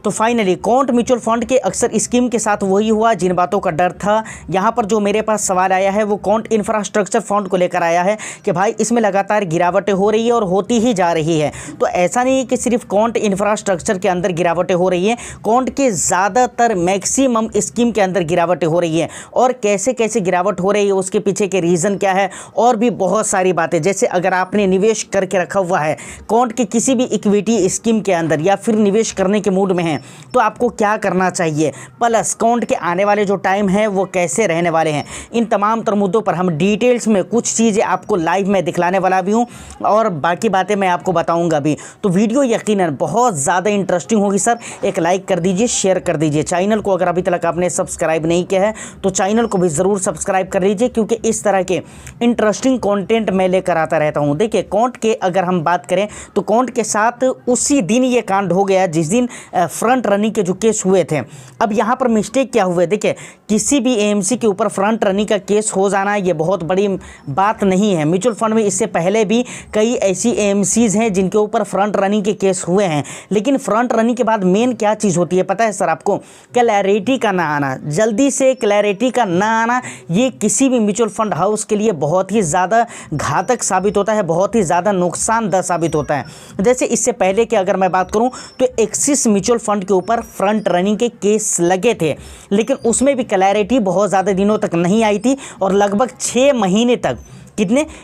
तो finally quant mutual fund के अक्सर स्कीम के साथ वही हुआ जिन बातों का डर था। यहाँ पर जो मेरे पास सवाल आया है वो क्वांट इंफ्रास्ट्रक्चर फंड को लेकर आया है कि भाई इसमें लगातार गिरावटें हो रही है और होती ही जा रही है। तो ऐसा नहीं है कि सिर्फ क्वांट इंफ्रास्ट्रक्चर के अंदर गिरावटें हो रही हैं, क्वांट के ज़्यादातर मैक्सिमम स्कीम के अंदर गिरावटें हो रही हैं। और कैसे कैसे गिरावट हो रही है, उसके पीछे के रीज़न क्या है, और भी बहुत सारी बातें। जैसे अगर आपने निवेश करके रखा हुआ है क्वांट के किसी भी इक्विटी स्कीम के अंदर या फिर निवेश करने के मूड में हैं, तो आपको क्या करना चाहिए, प्लस क्वांट के आने वाले जो टाइम है वो कैसे रहने वाले हैं, इन तमाम तर मुद्दों पर हम डिटेल्स में कुछ चीज़ें आपको लाइव में दिखलाने वाला भी हूँ और बाकी बातें मैं आपको बताऊँगा भी। तो वीडियो यकीनन बहुत ज़्यादा इंटरेस्टिंग होगी सर। एक लाइक कर दीजिए, शेयर कर दीजिए। चैनल को अगर अभी तक आपने सब्सक्राइब नहीं किया है तो चैनल को भी ज़रूर सब्सक्राइब कर लीजिए, क्योंकि इस तरह के इंटरेस्टिंग कंटेंट मैं लेकर आता रहता हूँ। देखिए क्वांट के अगर हम बात करें तो क्वांट के साथ उसी दिन ये कांड हो गया जिस दिन फ्रंट रनिंग के जो केस हुए थे। अब यहाँ पर मिस्टेक क्या हुए, देखिए किसी भी एएमसी के ऊपर फ्रंट रनिंग का केस हो जाना ये बहुत बड़ी बात नहीं है। म्यूचुअल फंड में इससे पहले भी कई ऐसी एएमसीज़ हैं जिनके ऊपर फ्रंट रनिंग के केस हुए हैं, लेकिन फ्रंट रनिंग के बाद मेन क्या चीज़ होती है पता है सर आपको, क्लैरिटी का ना आना। जल्दी से क्लैरिटी का ना आना ये किसी भी म्यूचुअल फंड हाउस के लिए बहुत ही ज़्यादा घातक साबित होता है, बहुत ही ज़्यादा नुकसानदेह साबित होता है। जैसे इससे पहले कि अगर मैं बात करूं तो एक्सिस म्यूचुअल फंड के ऊपर फ्रंट रनिंग के केस लगे थे, लेकिन उसमें भी क्लैरिटी बहुत ज़्यादा दिनों तक नहीं आई थी और लगभग 6 महीने तक,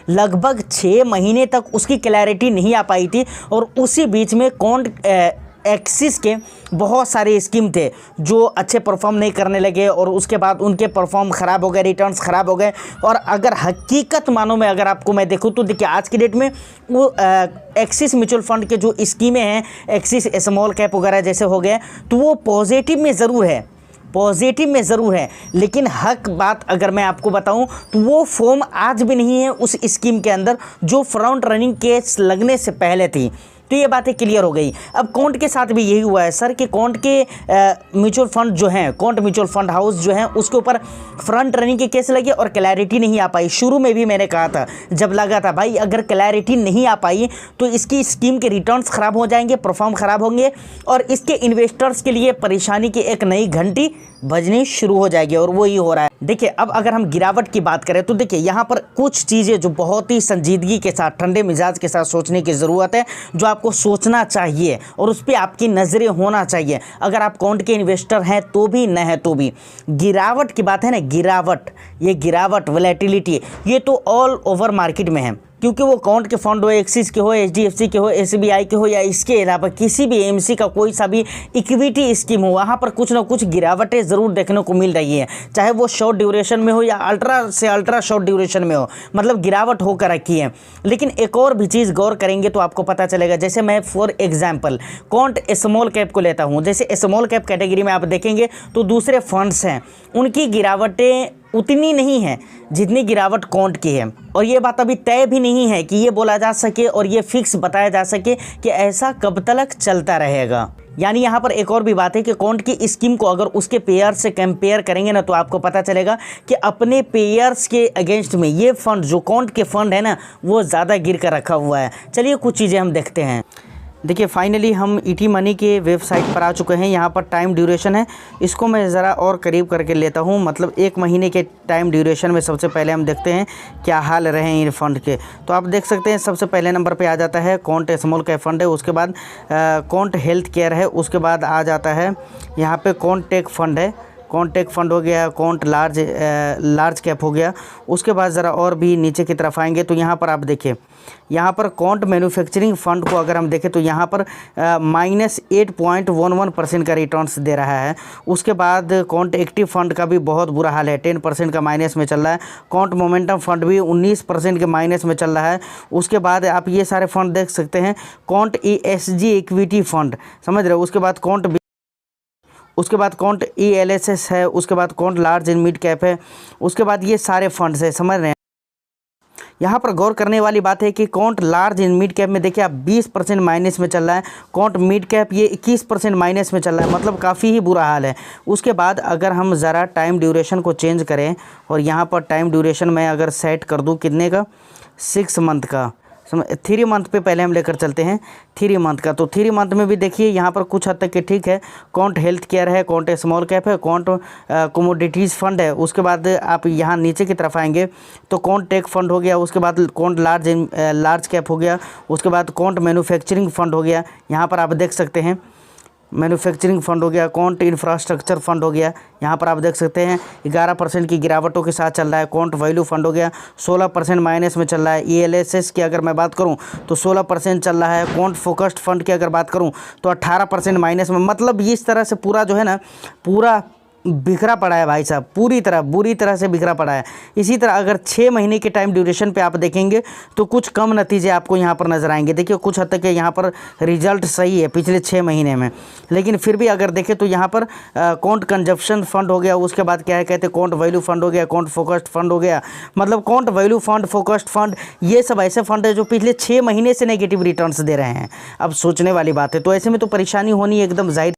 लगभग 6 महीने तक उसकी क्लैरिटी नहीं आ पाई थी। और उसी बीच में एक्सिस के बहुत सारे स्कीम थे जो अच्छे परफॉर्म नहीं करने लगे और उसके बाद उनके परफॉर्म ख़राब हो गए, रिटर्न्स ख़राब हो गए। और अगर हकीकत मानो में अगर आपको मैं देखूं तो देखिए आज की डेट में वो एक्सिस म्यूचुअल फंड के जो स्कीमें हैं, एक्सिस स्मॉल कैप वगैरह जैसे हो गए, तो वो पॉजिटिव में ज़रूर है, लेकिन हक बात अगर मैं आपको बताऊं तो वो फॉर्म आज भी नहीं है उस स्कीम के अंदर जो फ्रंट रनिंग केस लगने से पहले थी। तो ये बातें क्लियर हो गई। अब क्वांट के साथ भी यही हुआ है सर कि क्वांट के म्यूचुअल फंड जो हैं, क्वांट म्यूचुअल फंड हाउस जो हैं, उसके ऊपर फ्रंट रनिंग के केस लगे और क्लैरिटी नहीं आ पाई। शुरू में भी मैंने कहा था, जब लगा था भाई अगर क्लैरिटी नहीं आ पाई तो इसकी स्कीम के रिटर्न्स ख़राब हो जाएंगे, परफॉर्म ख़राब होंगे और इसके इन्वेस्टर्स के लिए परेशानी की एक नई घंटी बजनी शुरू हो जाएगी, और वही हो रहा है। देखिए अब अगर हम गिरावट की बात करें तो देखिए यहाँ पर कुछ चीज़ें जो बहुत ही संजीदगी के साथ, ठंडे मिजाज के साथ सोचने की ज़रूरत है, जो आपको सोचना चाहिए और उस पर आपकी नज़रें होना चाहिए। अगर आप क्वांट के इन्वेस्टर हैं तो भी, न है तो भी, गिरावट की बात है ना, ये गिरावट वोलेटिलिटी ये तो ऑल ओवर मार्केट में है, क्योंकि वो क्वांट के फंड हो, एक्सिस के हो, एचडीएफसी के हो, एसबीआई के हो या इसके अलावा किसी भी एएमसी का कोई सा भी इक्विटी स्कीम हो, वहाँ पर कुछ ना कुछ गिरावटें ज़रूर देखने को मिल रही है, चाहे वो शॉर्ट ड्यूरेशन में हो या अल्ट्रा से अल्ट्रा शॉर्ट ड्यूरेशन में हो, मतलब गिरावट होकर रखी है। लेकिन एक और भी चीज़ गौर करेंगे तो आपको पता चलेगा। जैसे मैं for example quant small cap को लेता हूँ, जैसे स्मॉल कैप कैटेगरी में आप देखेंगे तो दूसरे फंड्स हैं उनकी गिरावटें उतनी नहीं है जितनी गिरावट क्वांट की है। और ये बात अभी तय भी नहीं है कि ये बोला जा सके और ये फिक्स बताया जा सके कि ऐसा कब तक चलता रहेगा। यानी यहाँ पर एक और भी बात है कि क्वांट की स्कीम को अगर उसके पेयर से कंपेयर करेंगे ना तो आपको पता चलेगा कि अपने पेयर्स के अगेंस्ट में ये फंड जो क्वांट के फंड है ना वो ज़्यादा गिर कर रखा हुआ है। चलिए कुछ चीज़ें हम देखते हैं। देखिए फाइनली हम ईटी मनी के वेबसाइट पर आ चुके हैं। यहाँ पर टाइम ड्यूरेशन है, इसको मैं ज़रा और करीब करके लेता हूँ, मतलब 1 महीने के टाइम ड्यूरेशन में सबसे पहले हम देखते हैं क्या हाल रहे हैं इन फंड के। तो आप देख सकते हैं सबसे पहले नंबर पे आ जाता है क्वांट स्मॉल कैप फंड है, उसके बाद क्वांट हेल्थ केयर है, उसके बाद आ जाता है यहाँ पे क्वांट टेक फंड है, क्वांट टेक फंड हो गया, क्वांट लार्ज कैप हो गया। उसके बाद ज़रा और भी नीचे की तरफ आएंगे तो यहाँ पर आप देखिए, यहाँ पर क्वांट मैन्युफैक्चरिंग फ़ंड को अगर हम देखें तो यहाँ पर -8.11% का रिटर्न्स दे रहा है। उसके बाद क्वांट एक्टिव फंड का भी बहुत बुरा हाल है, 10% का माइनस में चल रहा है। क्वांट मोमेंटम फंड भी 19% के माइनस में चल रहा है। उसके बाद आप ये सारे फंड देख सकते हैं, क्वांट ESG इक्विटी फंड, समझ रहे हो। उसके बाद क्वांट ELSS है, उसके बाद quant large and mid cap है, उसके बाद ये सारे फंड्स है, समझ रहे हैं। यहाँ पर गौर करने वाली बात है कि quant large and mid cap में देखिए आप 20% माइनस में चल रहा है, क्वांट मिड कैप ये 21% माइनस में चल रहा है, मतलब काफ़ी ही बुरा हाल है। उसके बाद अगर हम ज़रा टाइम ड्यूरेशन को चेंज करें और यहाँ पर टाइम ड्यूरेशन मैं अगर सेट कर दूँ कितने का, 6 मंथ का, 3 मंथ पे पहले हम लेकर चलते हैं 3 मंथ का। तो 3 मंथ में भी देखिए यहाँ पर कुछ हद तक के ठीक है। कॉन्ट हेल्थ केयर है, कॉन्ट स्मॉल कैप है, कॉन्ट कमोडिटीज़ फंड है। उसके बाद आप यहाँ नीचे की तरफ आएंगे तो कॉन्ट टेक फंड हो गया, उसके बाद कॉन्ट लार्ज कैप हो गया, उसके बाद कॉन्ट मैन्युफैक्चरिंग फंड हो गया। यहाँ पर आप देख सकते हैं मैन्युफैक्चरिंग फंड हो गया, कॉन्ट इंफ्रास्ट्रक्चर फंड हो गया। यहाँ पर आप देख सकते हैं 11% की गिरावटों के साथ चल रहा है। कॉन्ट वैल्यू फंड हो गया 16% माइनस में चल रहा है। ELSS की अगर मैं बात करूँ तो 16% चल रहा है। कॉन्ट फोकस्ड फंड की अगर बात करूँ तो 18% माइनस में। मतलब इस तरह से पूरा जो है ना पूरा बिखरा पड़ा है भाई साहब, पूरी तरह बुरी तरह से बिखरा पड़ा है। इसी तरह अगर 6 महीने के टाइम ड्यूरेशन पे आप देखेंगे तो कुछ कम नतीजे आपको यहाँ पर नज़र आएंगे। देखिए कुछ हद तक यहाँ पर रिजल्ट सही है पिछले 6 महीने में, लेकिन फिर भी अगर देखें तो यहाँ पर कॉन्ट कंजप्शन फंड हो गया, उसके बाद क्या है कहते हैं कॉन्ट वैल्यू फंड हो गया, कॉन्ट फोकस्ड फंड हो गया। मतलब can't value fund, focused fund, ये सब ऐसे फंड है जो पिछले 6 महीने से नेगेटिव रिटर्न्स दे रहे हैं। अब सोचने वाली बात है, तो ऐसे में तो परेशानी होनी एकदम जाहिर।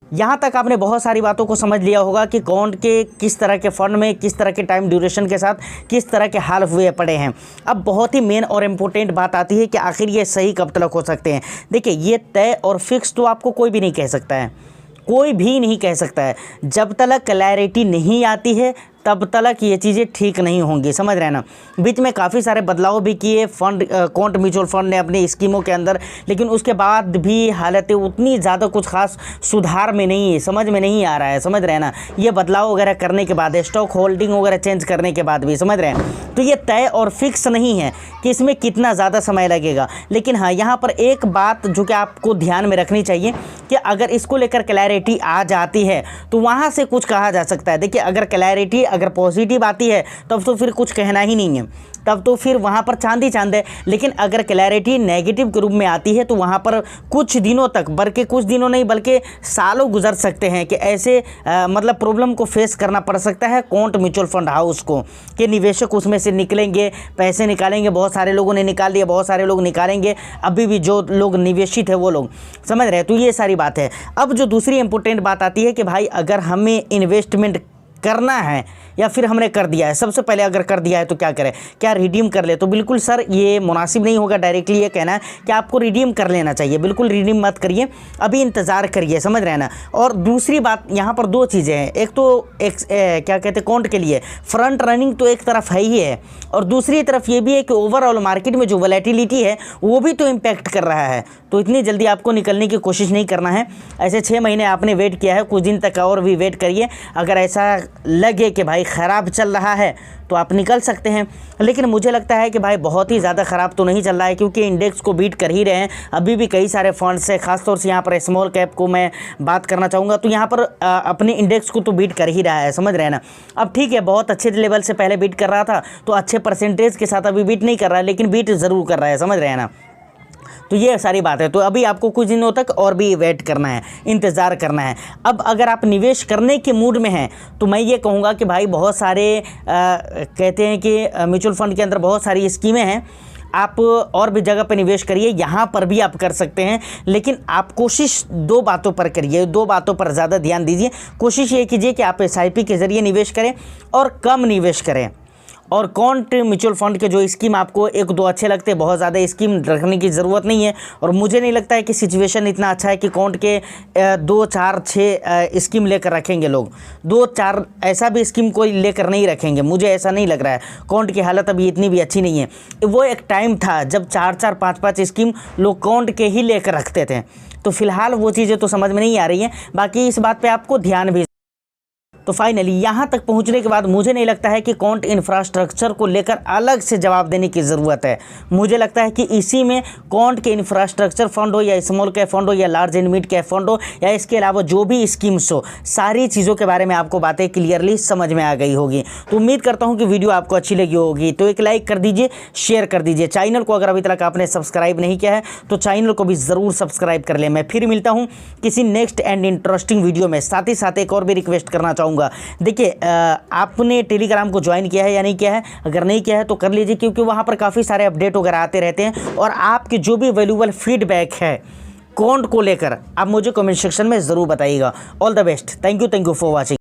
यहाँ तक आपने बहुत सारी बातों को समझ लिया होगा कि कॉन्ट के किस तरह के फंड में किस तरह के टाइम ड्यूरेशन के साथ किस तरह के हाल हुए पड़े हैं। अब बहुत ही मेन और इम्पोर्टेंट बात आती है कि आखिर ये सही कब तक हो सकते हैं। देखिए ये तय और फिक्स तो आपको कोई भी नहीं कह सकता है, कोई भी नहीं कह सकता है। जब तक क्लैरिटी नहीं आती है तब तक ये चीज़ें ठीक नहीं होंगी, समझ रहे हैं ना। बीच में काफ़ी सारे बदलाव भी किए फंड कॉन्ट म्यूचुअल फंड ने अपनी स्कीमों के अंदर, लेकिन उसके बाद भी हालतें उतनी ज़्यादा कुछ खास सुधार में नहीं है, समझ में नहीं आ रहा है, समझ रहे हैं ना। ये बदलाव वगैरह करने के बाद, स्टॉक होल्डिंग वगैरह चेंज करने के बाद भी, समझ रहे हैं, तो ये तय और फिक्स नहीं है कि इसमें कितना ज़्यादा समय लगेगा। लेकिन हाँ, यहाँ पर एक बात जो कि आपको ध्यान में रखनी चाहिए कि अगर इसको लेकर क्लैरिटी आ जाती है तो वहाँ से कुछ कहा जा सकता है। देखिए अगर क्लैरिटी अगर पॉजिटिव आती है तब तो फिर कुछ कहना ही नहीं है, तब तो फिर वहाँ पर चांद ही चांद है। लेकिन अगर क्लैरिटी नेगेटिव के रूप में आती है तो वहाँ पर कुछ दिनों तक, बल्कि कुछ दिनों नहीं बल्कि सालों गुजर सकते हैं कि ऐसे मतलब प्रॉब्लम को फेस करना पड़ सकता है कॉन्ट म्यूचुअल फंड हाउस को, कि निवेशक उसमें से निकलेंगे, पैसे निकालेंगे। बहुत सारे लोगों ने निकाल लिया, बहुत सारे लोग निकालेंगे, अभी भी जो लोग निवेशित है वो लोग, समझ रहे हैं। तो ये सारी बात है। अब जो दूसरी इंपॉर्टेंट बात आती है कि भाई अगर हमें इन्वेस्टमेंट करना है या फिर हमने कर दिया है, सबसे पहले अगर कर दिया है तो क्या करें, क्या रिडीम कर ले। तो बिल्कुल सर ये मुनासिब नहीं होगा डायरेक्टली ये कहना है कि आपको रिडीम कर लेना चाहिए। बिल्कुल रिडीम मत करिए, अभी इंतज़ार करिए, समझ रहे हैं ना। और दूसरी बात यहाँ पर 2 चीज़ें हैं। एक तो क्या कहते हैं कॉन्ट के लिए फ्रंट रनिंग तो एक तरफ है ही है, और दूसरी तरफ ये भी है कि ओवरऑल मार्केट में जो वोलेटिलिटी है वो भी तो इम्पैक्ट कर रहा है। तो इतनी जल्दी आपको निकलने की कोशिश नहीं करना है। ऐसे 6 महीने आपने वेट किया है, कुछ दिन तक और भी वेट करिए। अगर ऐसा लगे कि भाई ख़राब चल रहा है तो आप निकल सकते हैं, लेकिन मुझे लगता है कि भाई बहुत ही ज़्यादा ख़राब तो नहीं चल रहा है, क्योंकि इंडेक्स को बीट कर ही रहे हैं। अभी भी कई सारे फंड्स है, खासतौर से यहाँ पर स्मॉल कैप को मैं बात करना चाहूँगा, तो यहाँ पर अपने इंडेक्स को तो बीट कर ही रहा है, समझ रहे हैं ना। अब ठीक है, बहुत अच्छे लेवल से पहले बीट कर रहा था तो अच्छे परसेंटेज के साथ अभी बीट नहीं कर रहा है, लेकिन बीट ज़रूर कर रहा है, समझ रहे हैं ना। तो ये सारी बात है। तो अभी आपको कुछ दिनों तक और भी वेट करना है, इंतज़ार करना है। अब अगर आप निवेश करने के मूड में हैं तो मैं ये कहूँगा कि भाई बहुत सारे कहते हैं कि म्यूचुअल फंड के अंदर बहुत सारी स्कीमें हैं, आप और भी जगह पर निवेश करिए, यहाँ पर भी आप कर सकते हैं। लेकिन आप कोशिश 2 बातों पर करिए, 2 बातों पर ज़्यादा ध्यान दीजिए। कोशिश ये कीजिए कि आप SIP के ज़रिए निवेश करें और कम निवेश करें। और कॉन्ट म्यूचुअल फंड के जो स्कीम आपको 1-2 अच्छे लगते हैं, बहुत ज़्यादा स्कीम रखने की ज़रूरत नहीं है। और मुझे नहीं लगता है कि सिचुएशन इतना अच्छा है कि कॉन्ट के 2, 4, 6 स्कीम लेकर रखेंगे लोग। 2, 4 ऐसा भी स्कीम कोई लेकर नहीं रखेंगे, मुझे ऐसा नहीं लग रहा है। कॉन्ट की हालत अभी इतनी भी अच्छी नहीं है। वो एक टाइम था जब 4-4, 5-5 स्कीम लोग कॉन्ट के ही लेकर रखते थे। तो फिलहाल वो चीज़ें तो समझ में नहीं आ रही हैं। बाकी इस बात पर आपको ध्यान भी। तो फाइनली यहाँ तक पहुँचने के बाद मुझे नहीं लगता है कि कॉन्ट इंफ्रास्ट्रक्चर को लेकर अलग से जवाब देने की ज़रूरत है। मुझे लगता है कि इसी में कॉन्ट के इंफ्रास्ट्रक्चर फंड हो या स्मॉल कैप फंड हो या large and mid cap fund हो या इसके अलावा जो भी स्कीम्स हो, सारी चीज़ों के बारे में आपको बातें क्लियरली समझ में आ गई होगी। तो उम्मीद करता हूँ कि वीडियो आपको अच्छी लगी होगी। तो एक लाइक कर दीजिए, शेयर कर दीजिए। चैनल को अगर अभी तक आपने सब्सक्राइब नहीं किया है तो चैनल को भी ज़रूर सब्सक्राइब कर लें। मैं फिर मिलता हूँ किसी नेक्स्ट एंड इंटरेस्टिंग वीडियो में। साथ ही साथ एक और भी रिक्वेस्ट करना चाहूँगा, देखिए आपने टेलीग्राम को ज्वाइन किया है या नहीं किया है, अगर नहीं किया है तो कर लीजिए, क्योंकि वहाँ पर काफ़ी सारे अपडेट वगैरह आते रहते हैं। और आपके जो भी वैल्यूएबल फीडबैक है कॉन्ट को लेकर आप मुझे कमेंट सेक्शन में ज़रूर बताइएगा। All the best, thank you for watching.